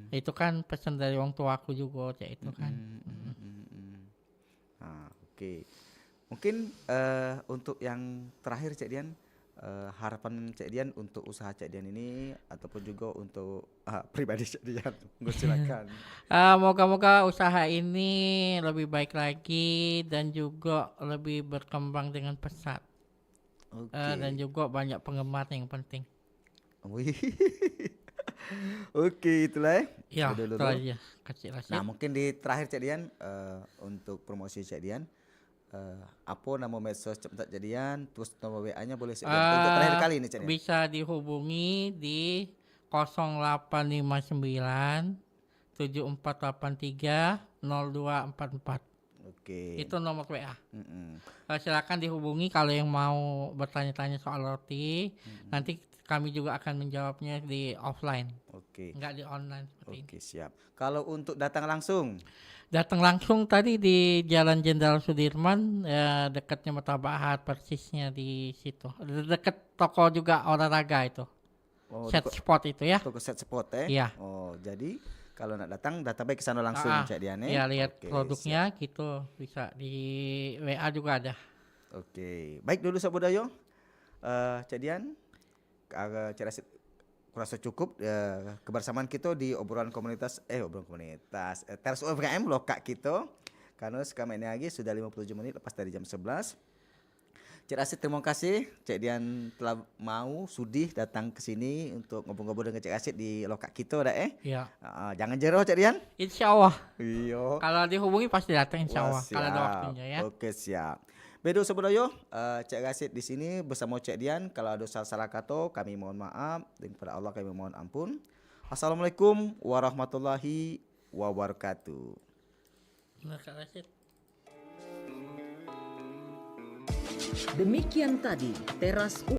Itu kan pesan dari orang tua aku juga Cak itu kan. Oke. Mungkin untuk yang terakhir Cak Dian, harapan Cak Dian untuk usaha Cak Dian ini ataupun juga untuk pribadi Cak Dian. Silakan. Moga-moga usaha ini lebih baik lagi dan juga lebih berkembang dengan pesat. Dan juga banyak penggemar yang penting. Oke, itulah ya. Itu aja. Nah, mungkin di terakhir Cak Dian untuk promosi Cak Dian, apa nama medsos Cak Dian, terus nomor WA-nya boleh untuk terakhir kali ini Cak Dian. Bisa dihubungi di 0859 7483 0244. Oke. Itu nomor WA. Silakan dihubungi kalau yang mau bertanya-tanya soal roti. Nanti kami juga akan menjawabnya di offline. Oke. Enggak di online seperti ini. Oke, siap. Kalau untuk datang langsung? Datang langsung tadi di Jalan Jenderal Sudirman, dekatnya Martabat, persisnya di situ. Dekat toko juga olahraga itu. Set spot itu ya. Toko set spot Iya. Oh, jadi kalau nak datang baik ke sana langsung Cak Dian ya. Lihat produknya siap. Gitu bisa di WA juga ada. Oke. Baik dulu Sobat Budaya. Cak Dian Cak Rashid kurasa cukup kebersamaan kita di obrolan komunitas Teras UMKM lokak kita. Karena sekarang ini lagi sudah 57 menit lepas dari jam 11. Cak Rashid terima kasih Cak Dian telah mau sudi datang ke sini untuk ngobrol-ngobrol dengan Cak Rashid di lokak kita Iya. Jangan jero Cak Dian. Insyaallah. Iya. Kalau dihubungi pasti datang insyaallah kalau ada waktunya ya. Oke, siap. Bedo Sobodoyo, Cak Rashid di sini bersama Cak Dian. Kalau ada salah kata kami mohon maaf dan kepada Allah kami mohon ampun. Assalamualaikum warahmatullahi wabarakatuh. Cak Rashid. Demikian tadi Teras